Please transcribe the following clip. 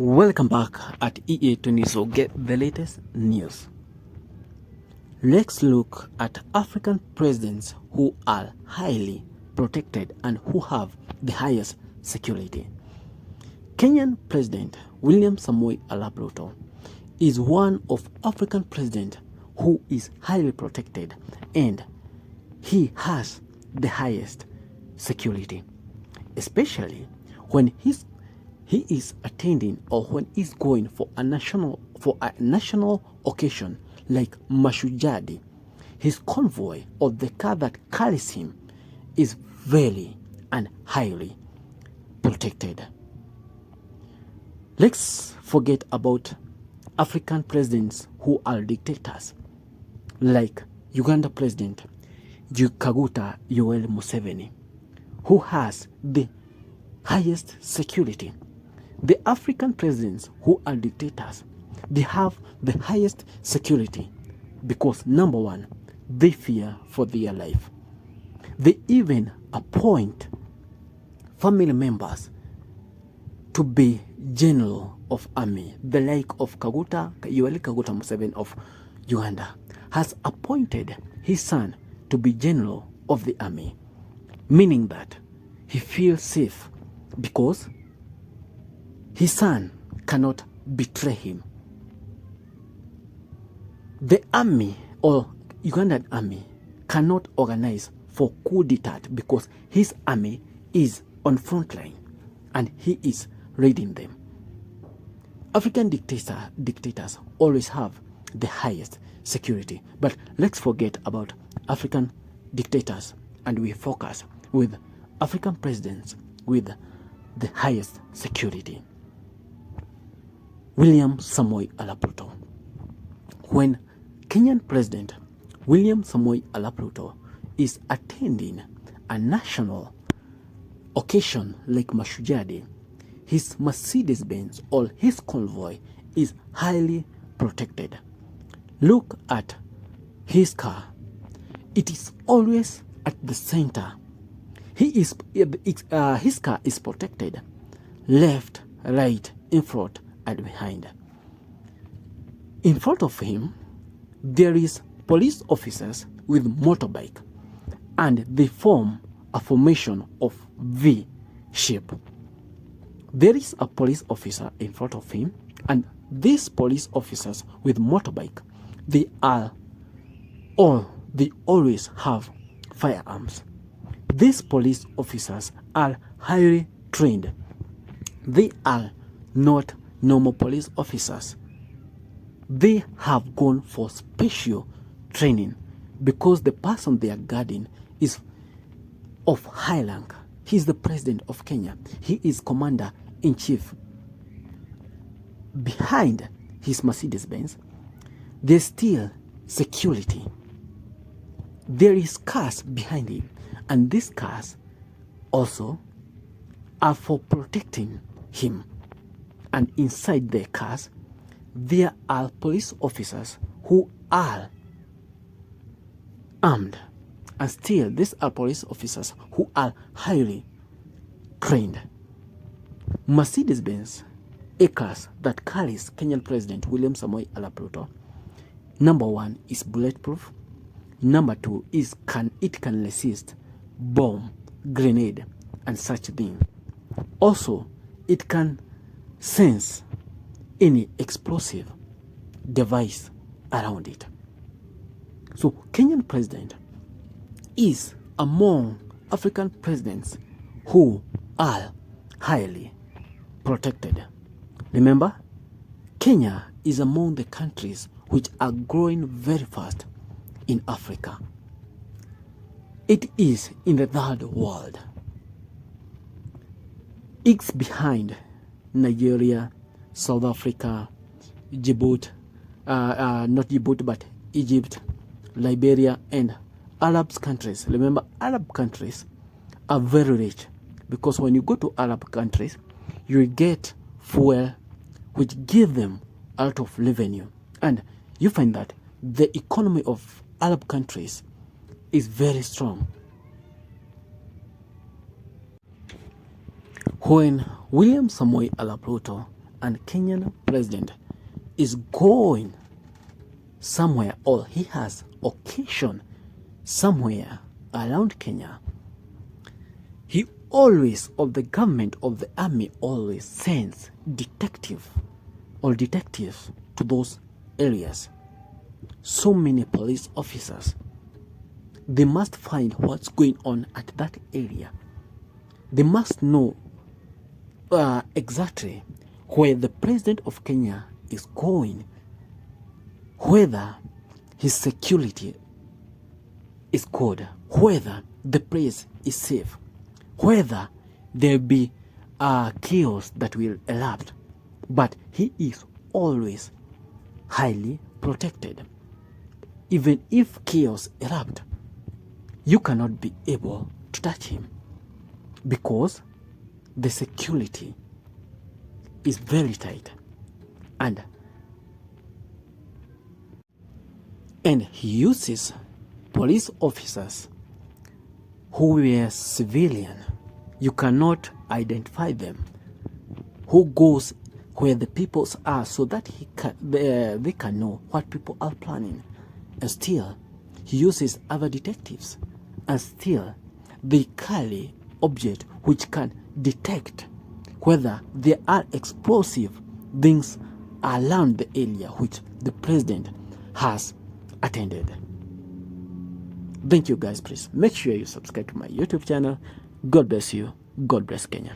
Welcome back at EA20, so get the latest news. Let's look at African presidents who are highly protected and who have the highest security. Kenyan President William Samoei Arap Ruto is one of African presidents who is highly protected and he has the highest security, especially when he is attending or when he's going for a national occasion like Mashujadi. His convoy or the car that carries him is very and highly protected. Let's forget about African presidents who are dictators like Uganda President Kaguta Yoweri Museveni, who has the highest security. The African presidents who are dictators, they have the highest security because, number one, they fear for their life. They even appoint family members to be general of army. The like of Yoweri Kaguta Museveni of Uganda has appointed his son to be general of the army, meaning that he feels safe because his son cannot betray him. The army or Ugandan army cannot organize for coup d'etat because his army is on front line and he is raiding them. African dictators always have the highest security, but let's forget about African dictators and we focus with African presidents with the highest security. William Samoei Arap Ruto. When Kenyan President William Samoei Arap Ruto is attending a national occasion like Mashujadi, his Mercedes-Benz or his convoy is highly protected. Look at his car. It is always at the center. His car is protected left, right, in front, and behind. In front of him, there is police officers with motorbike, and they form a formation of V shape. There is a police officer in front of him, and these police officers with motorbike, they always have firearms. These police officers are highly trained. They are not normal police officers. They have gone for special training because the person they are guarding is of high rank. He is the president of Kenya. He is commander-in-chief. Behind his Mercedes-Benz, there's still security. There is cars behind him, and these cars also are for protecting him. And inside their cars, there are police officers who are armed. And still, these are police officers who are highly trained. Mercedes-Benz A-class that carries Kenyan President William Samoei Arap Ruto, number one is bulletproof. Number two is it can resist bomb, grenade, and such thing. Also, it can sense any explosive device around it. So Kenyan president is among African presidents who are highly protected. Remember, Kenya is among the countries which are growing very fast in Africa. It is in the third world. It's behind Nigeria, South Africa, Djibouti, not Djibouti, but Egypt, Liberia, and Arab countries. Remember, Arab countries are very rich because when you go to Arab countries, you get fuel which give them a lot of revenue. And you find that the economy of Arab countries is very strong. When William Samoei Arap Ruto and Kenyan president is going somewhere, or he has occasion somewhere around Kenya, he always, of the government, of the army, always sends detectives to those areas. So many police officers, they must find what's going on at that area. They must know exactly where the president of Kenya is going, whether his security is good, whether the place is safe, whether there be chaos that will erupt. But he is always highly protected. Even if chaos erupt, you cannot be able to touch him because the security is very tight, and he uses police officers who were civilian. You cannot identify them, who goes where the peoples are, so that they can know what people are planning. And still he uses other detectives, and still they carry objects which can detect whether there are explosive things around the area which the president has attended. Thank you guys. Please make sure you subscribe to my YouTube channel. God bless you. God bless Kenya.